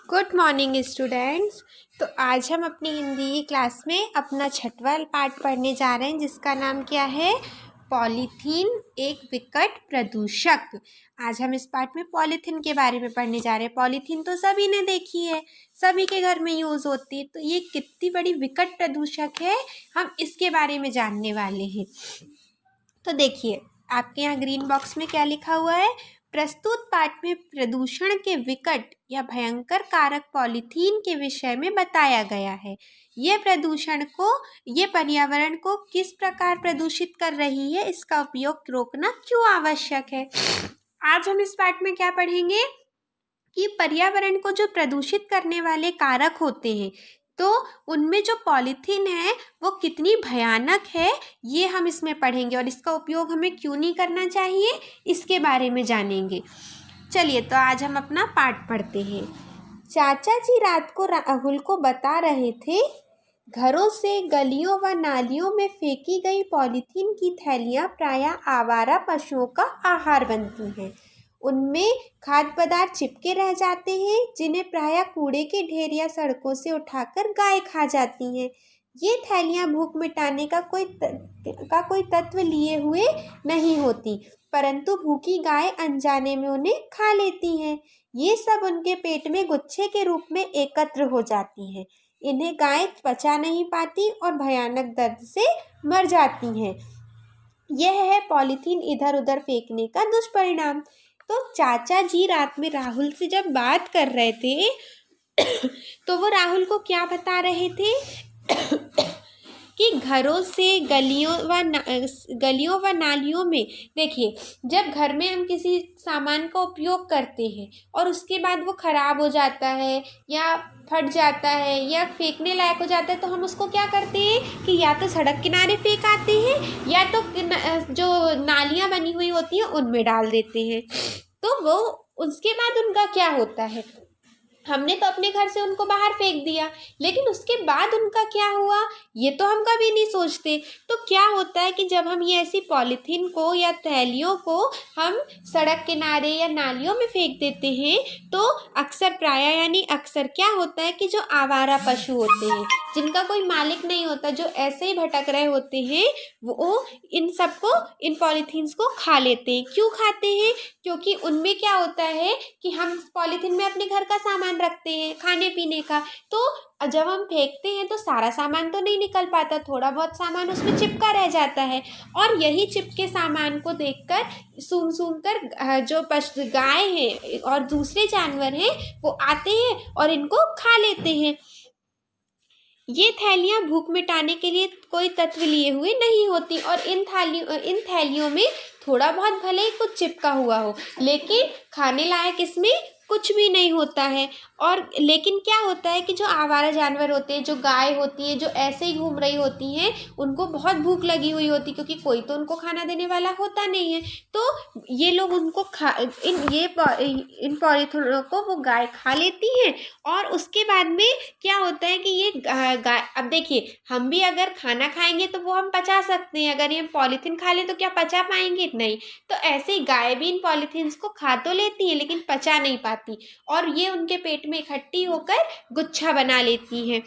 Good morning students. तो आज हम अपनी हिंदी की क्लास में अपना छठवां पाठ पढ़ने जा रहे हैं जिसका नाम क्या है, पॉलीथीन एक विकट प्रदूषक। आज हम इस पाठ में पॉलीथीन के बारे में पढ़ने जा रहे हैं। पॉलीथीन तो सभी ने देखी है, सभी के घर में यूज़ होती है, तो ये कितनी बड़ी विकट प्रदूषक है हम इसके बारे में जानने वाले हैं। तो देखिए आपके यहाँ ग्रीन बॉक्स में क्या लिखा हुआ है, प्रस्तुत पाठ में प्रदूषण के विकट या भयंकर कारक पॉलीथीन के विषय में बताया गया है। ये पर्यावरण को किस प्रकार प्रदूषित कर रही है, इसका उपयोग रोकना क्यों आवश्यक है। आज हम इस पाठ में क्या पढ़ेंगे कि पर्यावरण को जो प्रदूषित करने वाले कारक होते हैं, तो उनमें जो पॉलीथीन है वो कितनी भयानक है, ये हम इसमें पढ़ेंगे और इसका उपयोग हमें क्यों नहीं करना चाहिए इसके बारे में जानेंगे। चलिए तो आज हम अपना पाठ पढ़ते हैं। चाचा जी रात को राहुल को बता रहे थे, घरों से गलियों व नालियों में फेंकी गई पॉलीथीन की थैलियाँ प्रायः आवारा पशुओं का आहार बनती हैं। उनमें खाद्य पदार्थ चिपके रह जाते हैं जिन्हें प्रायः कूड़े के ढेर या सड़कों से उठाकर गाय खा जाती हैं। ये थैलियाँ भूख मिटाने का कोई तत्व लिए हुए नहीं होती, परंतु भूखी गाय अनजाने में उन्हें खा लेती हैं। ये सब उनके पेट में गुच्छे के रूप में एकत्र हो जाती हैं। इन्हें गाय पचा नहीं पाती और भयानक दर्द से मर जाती हैं। यह है पॉलीथीन इधर उधर फेंकने का दुष्परिणाम। तो चाचा जी रात में राहुल से जब बात कर रहे थे तो वो राहुल को क्या बता रहे थे कि घरों से गलियों व नालियों में, देखिए जब घर में हम किसी सामान का उपयोग करते हैं और उसके बाद वो ख़राब हो जाता है या फट जाता है या फेंकने लायक हो जाता है, तो हम उसको क्या करते हैं कि या तो सड़क किनारे फेंक आते हैं या तो जो नालियाँ बनी हुई होती हैं उनमें डाल देते हैं। तो वो उसके बाद उनका क्या होता है, हमने तो अपने घर से उनको बाहर फेंक दिया, लेकिन उसके बाद उनका क्या हुआ ये तो हम कभी नहीं सोचते। तो क्या होता है कि जब हम ये ऐसी पॉलीथीन को या थैलियों को हम सड़क किनारे या नालियों में फेंक देते हैं, तो अक्सर क्या होता है कि जो आवारा पशु होते हैं जिनका कोई मालिक नहीं होता, जो ऐसे ही भटक रहे होते हैं, वो इन पॉलीथीन्स को खा लेते हैं। क्यों खाते हैं? क्योंकि उनमें क्या होता है कि हम पॉलीथीन में अपने घर का सामान रखते हैं, खाने पीने का, तो जब हम फेंकते हैं तो सारा सामान तो नहीं निकल पाता, थोड़ा बहुत सामान उसमें चिपका रह जाता है। और यही चिपके सामान को देखकर सूंघ कर जो गाय हैं और दूसरे जानवर हैं वो आते हैं और इनको खा लेते हैं। ये थैलियाँ भूख मिटाने के लिए कोई तत्व लिए हुए नहीं होती और इन थैलियों में थोड़ा बहुत भले ही कुछ चिपका हुआ हो, लेकिन खाने लायक इसमें कुछ भी नहीं होता है। और लेकिन क्या होता है कि जो आवारा जानवर होते हैं, जो गाय होती है, जो ऐसे ही घूम रही होती हैं, उनको बहुत भूख लगी हुई होती, क्योंकि कोई तो उनको खाना देने वाला होता नहीं है। तो ये लोग उनको इन पॉलीथीनों को वो गाय खा लेती हैं। और उसके बाद में क्या होता है कि ये गाय, अब देखिए हम भी अगर खाना खाएंगे तो वो हम पचा सकते हैं, अगर ये पॉलीथीन खा ले तो क्या पचा पाएंगे? नहीं। तो ऐसे ही गाय भी इन पॉलीथीन्स को खा तो लेती है लेकिन पचा नहीं पाती, और ये उनके पेट में इकट्ठी होकर गुच्छा बना लेती हैं।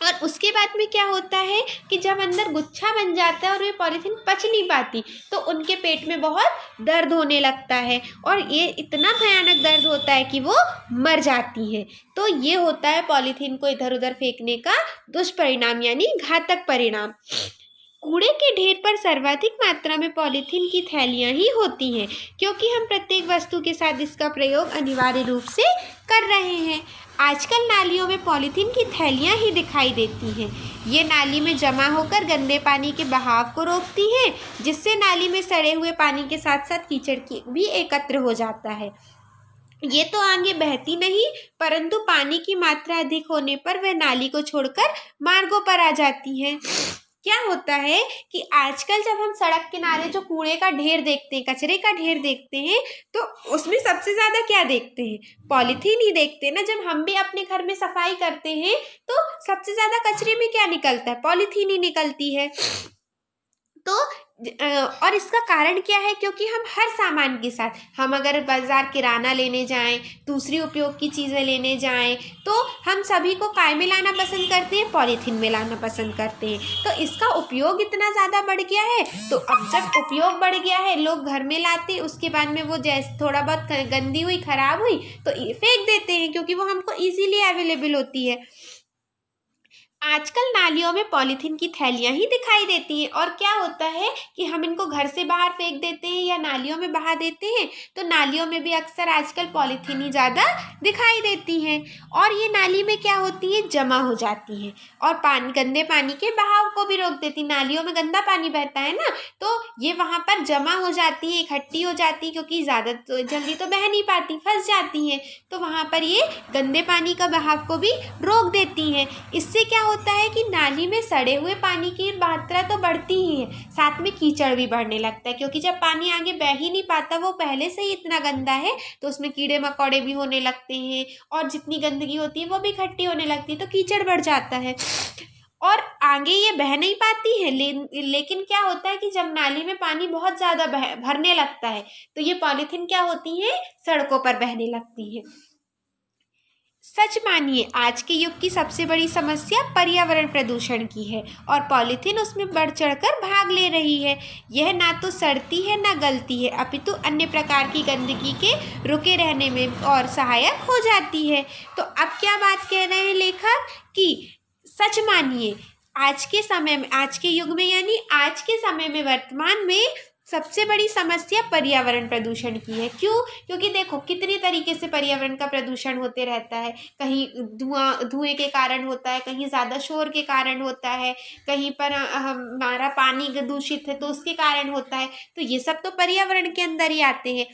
और उसके बाद में क्या होता है कि जब अंदर गुच्छा बन जाता है और ये पॉलीथीन पच नहीं पाती, तो उनके पेट में बहुत दर्द होने लगता है और ये इतना भयानक दर्द होता है कि वो मर जाती है। तो ये होता है पॉलीथीन को इधर उधर फेंकने का दुष्परिणाम यानी घातक परिणाम। कूड़े के ढेर पर सर्वाधिक मात्रा में पॉलीथीन की थैलियाँ ही होती हैं, क्योंकि हम प्रत्येक वस्तु के साथ इसका प्रयोग अनिवार्य रूप से कर रहे हैं। आजकल नालियों में पॉलीथीन की थैलियाँ ही दिखाई देती हैं। ये नाली में जमा होकर गंदे पानी के बहाव को रोकती हैं, जिससे नाली में सड़े हुए पानी के साथ साथ कीचड़ भी एकत्र हो जाता है। ये तो आगे बहती नहीं, परंतु पानी की मात्रा अधिक होने पर वह नाली को छोड़कर मार्गों पर आ जाती है। क्या होता है कि आजकल जब हम सड़क किनारे जो कूड़े का ढेर देखते हैं, कचरे का ढेर देखते हैं, तो उसमें सबसे ज़्यादा क्या देखते हैं? पॉलीथीन ही देखते हैं ना। जब हम भी अपने घर में सफाई करते हैं तो सबसे ज़्यादा कचरे में क्या निकलता है? पॉलीथीन ही निकलती है। तो और इसका कारण क्या है, क्योंकि हम हर सामान के साथ, हम अगर बाज़ार किराना लेने जाएं, दूसरी उपयोग की चीज़ें लेने जाएं, तो हम सभी को काय में लाना पसंद करते हैं, पॉलीथीन में लाना पसंद करते हैं। तो इसका उपयोग इतना ज़्यादा बढ़ गया है, तो अब जब उपयोग बढ़ गया है, लोग घर में लाते, उसके बाद में वो जैसे थोड़ा बहुत गंदी हुई, ख़राब हुई तो फेंक देते हैं, क्योंकि वो हमको ईजीली अवेलेबल होती है। आजकल नालियों में पॉलीथीन की थैलियाँ ही दिखाई देती हैं, और क्या होता है कि हम इनको घर से बाहर फेंक देते हैं या नालियों में बहा देते हैं, तो नालियों में भी अक्सर आजकल पॉलीथीन ही ज़्यादा दिखाई देती हैं, और ये नाली में क्या होती है, जमा हो जाती हैं, और गंदे पानी के बहाव को भी रोक देती। नालियों में गंदा पानी बहता है ना, तो ये वहाँ पर जमा हो जाती है, इकट्ठी हो जाती है, क्योंकि ज़्यादा तो जल्दी तो बह नहीं पाती, फंस जाती हैं, तो वहाँ पर ये गंदे पानी का बहाव को भी रोक देती हैं। इससे क्या होता है कि नाली में सड़े हुए पानी की मात्रा तो बढ़ती ही है, साथ में कीचड़ भी बढ़ने लगता है, क्योंकि जब पानी आगे बह ही नहीं पाता, वो पहले से ही इतना गंदा है, तो उसमें कीड़े मकोड़े भी होने लगते हैं, और जितनी गंदगी होती है वो भी इकट्ठी होने लगती है, तो कीचड़ बढ़ जाता है, और आगे ये बह नहीं पाती है। लेकिन क्या होता है कि जब नाली में पानी बहुत ज़्यादा भरने लगता है, तो ये पॉलीथीन क्या होती है, सड़कों पर बहने लगती है। सच मानिए, आज के युग की सबसे बड़ी समस्या पर्यावरण प्रदूषण की है, और पॉलीथीन उसमें बढ़ चढ़कर भाग ले रही है। यह ना तो सड़ती है ना गलती है, अपितु अन्य प्रकार की गंदगी के रुके रहने में और सहायक हो जाती है। तो अब क्या बात कह रहे हैं लेखक कि सच मानिए, आज के समय में, आज के युग में, यानी आज के समय में, वर्तमान में सबसे बड़ी समस्या पर्यावरण प्रदूषण की है। क्यों? क्योंकि देखो कितने तरीके से पर्यावरण का प्रदूषण होते रहता है। कहीं धुएं के कारण होता है, कहीं ज़्यादा शोर के कारण होता है, कहीं पर हमारा पानी दूषित है तो उसके कारण होता है। तो ये सब तो पर्यावरण के अंदर ही आते हैं।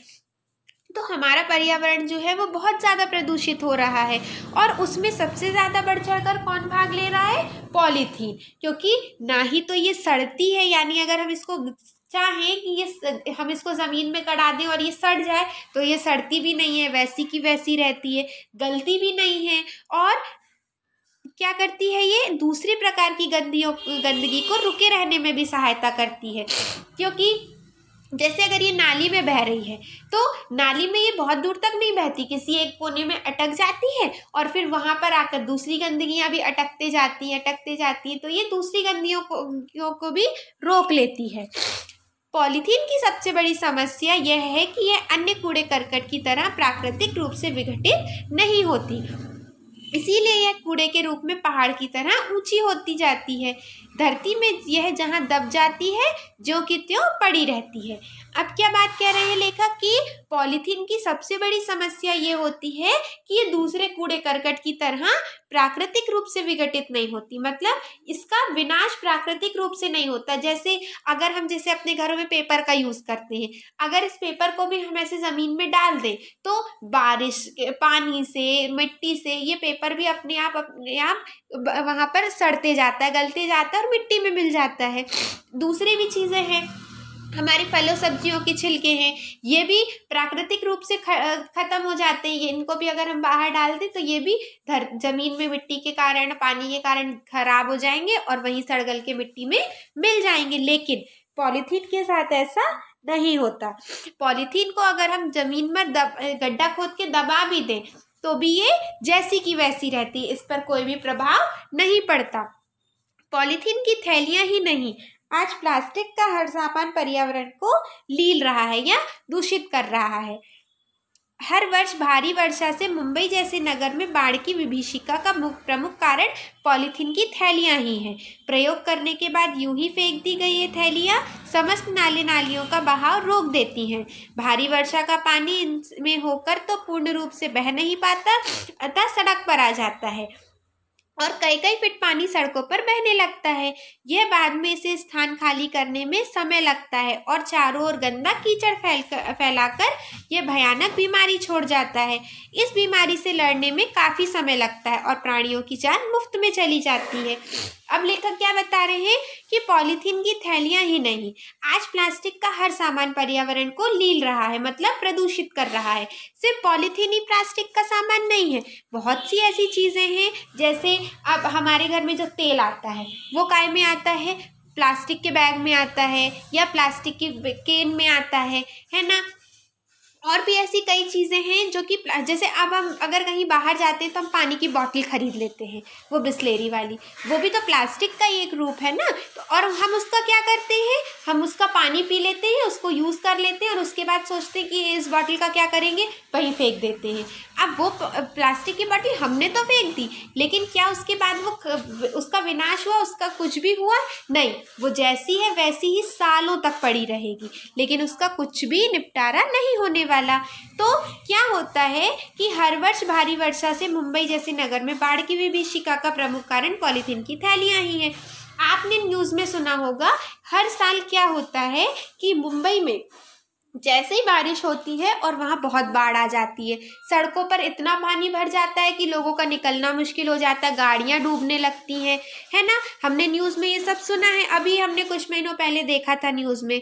तो हमारा पर्यावरण जो है वो बहुत ज़्यादा प्रदूषित हो रहा है, और उसमें सबसे ज़्यादा बढ़ चढ़कर कौन भाग ले रहा है, पॉलीथीन। क्योंकि ना ही तो ये सड़ती है, यानी अगर हम इसको चाहें कि हम इसको ज़मीन में गड़ा दें और ये सड़ जाए, तो ये सड़ती भी नहीं है, वैसी की वैसी रहती है, गलती भी नहीं है, और क्या करती है, ये दूसरी प्रकार की गंदगी को रुके रहने में भी सहायता करती है। क्योंकि जैसे अगर ये नाली में बह रही है, तो नाली में ये बहुत दूर तक नहीं बहती, किसी एक कोने में अटक जाती है, और फिर वहाँ पर आकर दूसरी गंदगियाँ भी अटकते जाती हैं, तो ये दूसरी गंदगियों को भी रोक लेती है। पॉलीथीन की सबसे बड़ी समस्या यह है कि यह अन्य कूड़े करकट की तरह प्राकृतिक रूप से विघटित नहीं होती, इसीलिए यह कूड़े के रूप में पहाड़ की तरह ऊंची होती जाती है। धरती में यह जहाँ दब जाती है, जो कि त्यों पड़ी रहती है। अब क्या बात कह रहे हैं लेखक कि पॉलीथीन की सबसे बड़ी समस्या ये होती है कि ये दूसरे कूड़े करकट की तरह प्राकृतिक रूप से विघटित नहीं होती, मतलब इसका विनाश प्राकृतिक रूप से नहीं होता। जैसे अगर हम जैसे अपने घरों में पेपर का यूज़ करते हैं, अगर इस पेपर को भी हम ऐसे ज़मीन में डाल दें, तो बारिश के पानी से, मिट्टी से ये पेपर भी अपने आप वहाँ पर सड़ते जाता है, गलते जाता है, और मिट्टी में मिल जाता है। दूसरी भी चीज़ें हैं, हमारे फलों सब्जियों के छिलके हैं, ये भी प्राकृतिक रूप से ख़त्म हो जाते हैं। ये इनको भी अगर हम बाहर डाल दें, तो ये भी ज़मीन में मिट्टी के कारण, पानी के कारण खराब हो जाएंगे, और वहीं सड़ गल के मिट्टी में मिल जाएंगे। लेकिन पॉलीथीन के साथ ऐसा नहीं होता। पॉलीथीन को अगर हम ज़मीन में गड्ढा खोद के दबा भी दें, तो भी ये जैसी की वैसी रहती है, इस पर कोई भी प्रभाव नहीं पड़ता। पॉलीथीन की थैलियाँ ही नहीं, आज प्लास्टिक का हर सामान पर्यावरण को लील रहा है या दूषित कर रहा है। हर वर्ष भारी वर्षा से मुंबई जैसे नगर में बाढ़ की विभीषिका का प्रमुख कारण पॉलीथीन की थैलियां ही हैं। प्रयोग करने के बाद यूं ही फेंक दी गई ये थैलियां समस्त नाले नालियों का बहाव रोक देती हैं। भारी वर्षा का पानी इनमें होकर तो पूर्ण रूप से बह नहीं पाता, अतः सड़क पर आ जाता है, और कई कई फीट पानी सड़कों पर बहने लगता है। यह बाद में इसे स्थान खाली करने में समय लगता है, और चारों ओर गंदा कीचड़ फैलाकर यह भयानक बीमारी छोड़ जाता है। इस बीमारी से लड़ने में काफ़ी समय लगता है, और प्राणियों की जान मुफ्त में चली जाती है। अब लेखक क्या बता रहे हैं कि पॉलीथीन की थैलियाँ ही नहीं, आज प्लास्टिक का हर सामान पर्यावरण को लील रहा है, मतलब प्रदूषित कर रहा है। सिर्फ पॉलीथीन ही प्लास्टिक का सामान नहीं है, बहुत सी ऐसी चीज़ें हैं, जैसे अब हमारे घर में जो तेल आता है वो काय में आता है, प्लास्टिक के बैग में आता है या प्लास्टिक की केन में आता है ना। और भी ऐसी कई चीज़ें हैं जो कि जैसे अब हम अगर कहीं बाहर जाते हैं तो हम पानी की बॉटल खरीद लेते हैं, वो बिस्लेरी वाली, वो भी तो प्लास्टिक का ही एक रूप है ना। तो और हम उसका क्या करते हैं, हम उसका पानी पी लेते हैं, उसको यूज़ कर लेते हैं और उसके बाद सोचते हैं कि इस बॉटल का क्या करेंगे, वहीं फेंक देते हैं। अब वो प्लास्टिक की बॉटल हमने तो फेंक दी, लेकिन क्या उसके बाद वो उसका विनाश हुआ, उसका कुछ भी हुआ नहीं, वो जैसी है वैसी ही सालों तक पड़ी रहेगी, लेकिन उसका कुछ भी निपटारा नहीं होने वाला। तो क्या होता है कि हर वर्ष भारी वर्षा से मुंबई जैसे नगर में बाढ़ की विभीषिका का प्रमुख कारण पॉलीथीन की थैलियां ही हैं। आपने न्यूज़ में सुना होगा, हर साल क्या होता है कि मुंबई में जैसे ही बारिश होती है और वहाँ बहुत बाढ़ आ जाती है, सड़कों पर इतना पानी भर जाता है कि लोगों का निकलना मुश्किल हो जाता है, गाड़ियाँ डूबने लगती हैं, है ना। हमने न्यूज़ में ये सब सुना है, अभी हमने कुछ महीनों पहले देखा था न्यूज़ में।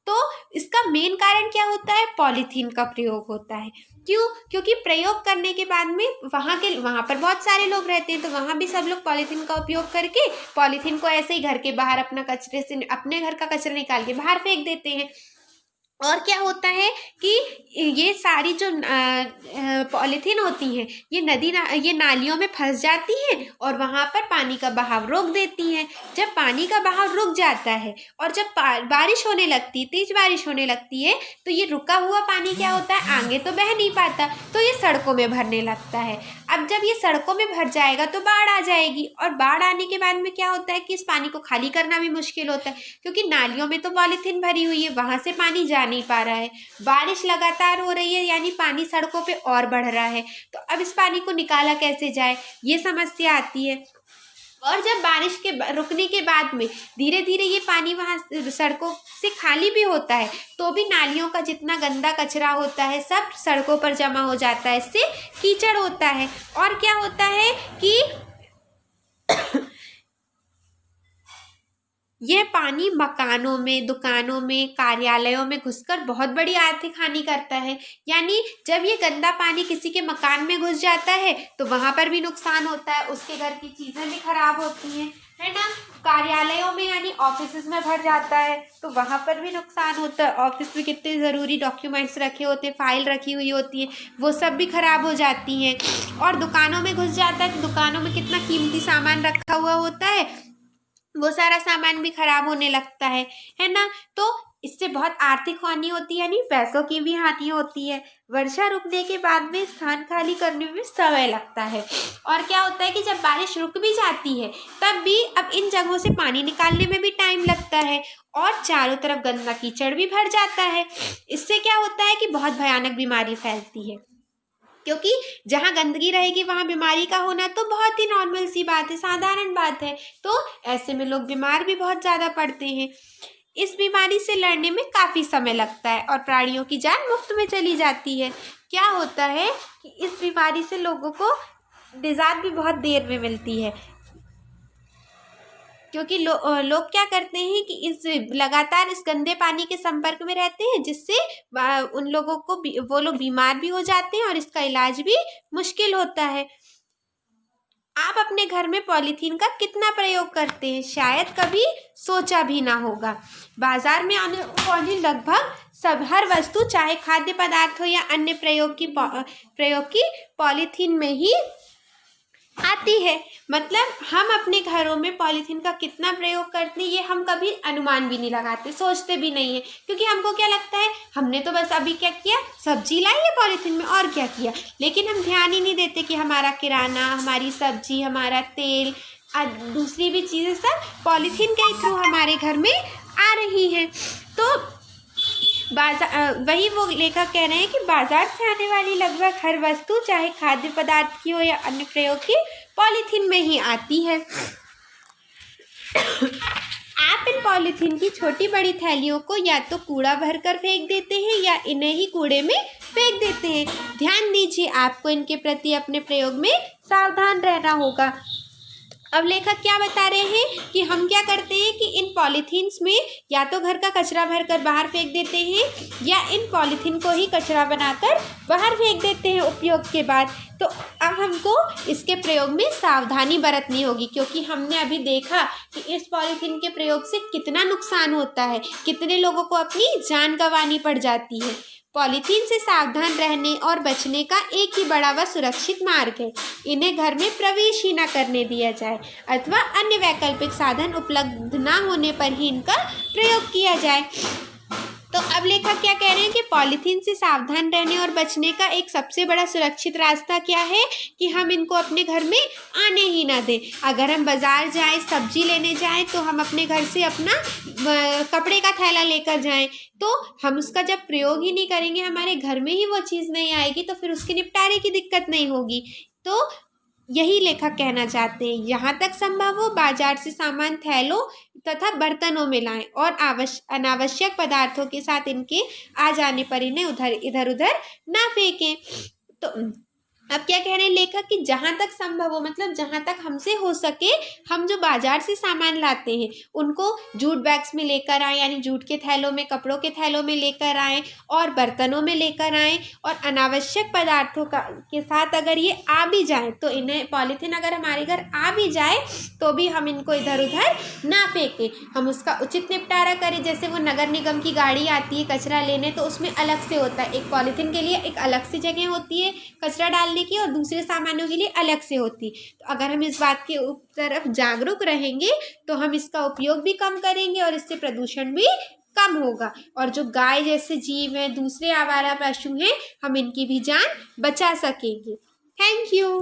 तो इसका मेन कारण क्या होता है, पॉलीथीन का प्रयोग होता है। क्यों? क्योंकि प्रयोग करने के बाद में वहाँ पर बहुत सारे लोग रहते हैं, तो वहाँ भी सब लोग पॉलीथीन का उपयोग करके पॉलीथीन को ऐसे ही घर के बाहर अपने घर का कचरा निकाल के बाहर फेंक देते हैं। और क्या होता है कि ये सारी जो पॉलीथीन होती हैं, ये नालियों में फंस जाती हैं और वहाँ पर पानी का बहाव रोक देती हैं। जब पानी का बहाव रुक जाता है और जब बारिश होने लगती है, तेज बारिश होने लगती है, तो ये रुका हुआ पानी क्या होता है, आगे तो बह नहीं पाता, तो ये सड़कों में भरने लगता है। अब जब ये सड़कों में भर जाएगा तो बाढ़ आ जाएगी, और बाढ़ आने के बाद में क्या होता है कि इस पानी को खाली करना भी मुश्किल होता है, क्योंकि नालियों में तो पॉलीथीन भरी हुई है, वहाँ से पानी जा नहीं पा रहा है। बारिश लगातार हो रही है, यानी पानी सड़कों पे और बढ़ रहा है, तो अब इस पानी को निकाला कैसे जाए, ये समस्या आती है। और जब बारिश के रुकने के बाद में धीरे धीरे ये पानी वहाँ सड़कों से खाली भी होता है, तो भी नालियों का जितना गंदा कचरा होता है सब सड़कों पर जमा हो जाता है, इससे कीचड़ होता है। और क्या होता है कि यह पानी मकानों में, दुकानों में, कार्यालयों में घुसकर बहुत बड़ी आर्थिक हानि करता है। यानी जब ये गंदा पानी किसी के मकान में घुस जाता है तो वहाँ पर भी नुकसान होता है, उसके घर की चीज़ें भी खराब होती हैं, है ना। कार्यालयों में यानी ऑफिस में भर जाता है तो वहाँ पर भी नुकसान होता है। ऑफिस में कितने ज़रूरी डॉक्यूमेंट्स रखे होते हैं, फाइल रखी हुई होती है, वो सब भी खराब हो जाती हैं। और दुकानों में घुस जाता है तो दुकानों में कितना कीमती सामान रखा हुआ होता है, वो सारा सामान भी खराब होने लगता है ना। तो इससे बहुत आर्थिक हानि होती है, यानी पैसों की भी हानि होती है। वर्षा रुकने के बाद में स्थान खाली करने में समय लगता है। और क्या होता है कि जब बारिश रुक भी जाती है तब भी अब इन जगहों से पानी निकालने में भी टाइम लगता है और चारों तरफ गंदा कीचड़ भी भर जाता है। इससे क्या होता है कि बहुत भयानक बीमारी फैलती है, क्योंकि जहाँ गंदगी रहेगी वहाँ बीमारी का होना तो बहुत ही नॉर्मल सी बात है, साधारण बात है। तो ऐसे में लोग बीमार भी बहुत ज़्यादा पड़ते हैं। इस बीमारी से लड़ने में काफ़ी समय लगता है और प्राणियों की जान मुफ्त में चली जाती है। क्या होता है कि इस बीमारी से लोगों को निजात भी बहुत देर में मिलती है, क्योंकि लोग क्या करते हैं कि लगातार इस गंदे पानी के संपर्क में रहते हैं, जिससे उन लोगों को वो लोग बीमार भी हो जाते हैं और इसका इलाज भी मुश्किल होता है। आप अपने घर में पॉलीथीन का कितना प्रयोग करते हैं, शायद कभी सोचा भी ना होगा। बाजार में आने वाली लगभग हर वस्तु, चाहे खाद्य पदार्थ हो या अन्य प्रयोग की पॉलीथीन में ही आती है। मतलब हम अपने घरों में पॉलीथीन का कितना प्रयोग करते हैं ये हम कभी अनुमान भी नहीं लगाते, सोचते भी नहीं है, क्योंकि हमको क्या लगता है हमने तो बस अभी क्या किया, सब्जी लाई है पॉलीथीन में और क्या किया। लेकिन हम ध्यान ही नहीं देते कि हमारा किराना, हमारी सब्जी, हमारा तेल, दूसरी भी चीज़ें सब पॉलीथीन के थ्रू हमारे घर में आ रही हैं। तो वही वो लेखक कह रहे हैं कि बाजार से आने वाली लगभग हर वस्तु, चाहे खाद्य पदार्थ की हो या अन्य प्रयोग की, पॉलीथीन में ही आती है। आप इन पॉलीथीन की छोटी बड़ी थैलियों को या तो कूड़ा भरकर फेंक देते हैं या इन्हें ही कूड़े में फेंक देते हैं। ध्यान दीजिए, आपको इनके प्रति अपने प्रयोग में सावधान रहना होगा। अब लेखक क्या बता रहे हैं कि हम क्या करते हैं कि इन पॉलीथीन्स में या तो घर का कचरा भरकर बाहर फेंक देते हैं या इन पॉलीथीन को ही कचरा बनाकर बाहर फेंक देते हैं उपयोग के बाद। तो अब हमको इसके प्रयोग में सावधानी बरतनी होगी, क्योंकि हमने अभी देखा कि इस पॉलीथीन के प्रयोग से कितना नुकसान होता है, कितने लोगों को अपनी जान गंवानी पड़ जाती है। पॉलीथीन से सावधान रहने और बचने का एक ही बड़ा व सुरक्षित मार्ग है, इन्हें घर में प्रवेश ही न करने दिया जाए अथवा अन्य वैकल्पिक साधन उपलब्ध न होने पर ही इनका प्रयोग किया जाए। तो अब लेखक क्या कह रहे हैं कि पॉलीथीन से सावधान रहने और बचने का एक सबसे बड़ा सुरक्षित रास्ता क्या है कि हम इनको अपने घर में आने ही ना दें। अगर हम बाज़ार जाएं, सब्जी लेने जाएं, तो हम अपने घर से अपना कपड़े का थैला लेकर जाएं, तो हम उसका जब प्रयोग ही नहीं करेंगे, हमारे घर में ही वो चीज़ नहीं आएगी, तो फिर उसके निपटारे की दिक्कत नहीं होगी। तो यही लेखक कहना चाहते हैं, यहाँ तक संभव हो बाजार से सामान थैलों तथा बर्तनों में लाएं और अनावश्यक पदार्थों के साथ इनके आ जाने पर इन्हें इधर उधर ना फेंकें। तो अब क्या कह रहे हैं लेखक कि जहाँ तक संभव हो, मतलब जहाँ तक हमसे हो सके, हम जो बाजार से सामान लाते हैं उनको जूट बैग्स में लेकर आएँ, यानी जूट के थैलों में, कपड़ों के थैलों में लेकर आएँ और बर्तनों में लेकर आएँ। और अनावश्यक पदार्थों के साथ अगर ये आ भी जाए, तो इन्हें पॉलीथीन अगर हमारे घर आ भी जाए तो भी हम इनको इधर उधर ना फेंकें, हम उसका उचित निपटारा करें। जैसे वो नगर निगम की गाड़ी आती है कचरा लेने, तो उसमें अलग से होता है, एक पॉलीथीन के लिए एक अलग से जगह होती है कचरा डालने की और दूसरे सामानों के लिए अलग से होती। तो अगर हम इस बात के तरफ जागरूक रहेंगे तो हम इसका उपयोग भी कम करेंगे और इससे प्रदूषण भी कम होगा। और जो गाय जैसे जीव हैं, दूसरे आवारा पशु हैं, हम इनकी भी जान बचा सकेंगे। Thank you.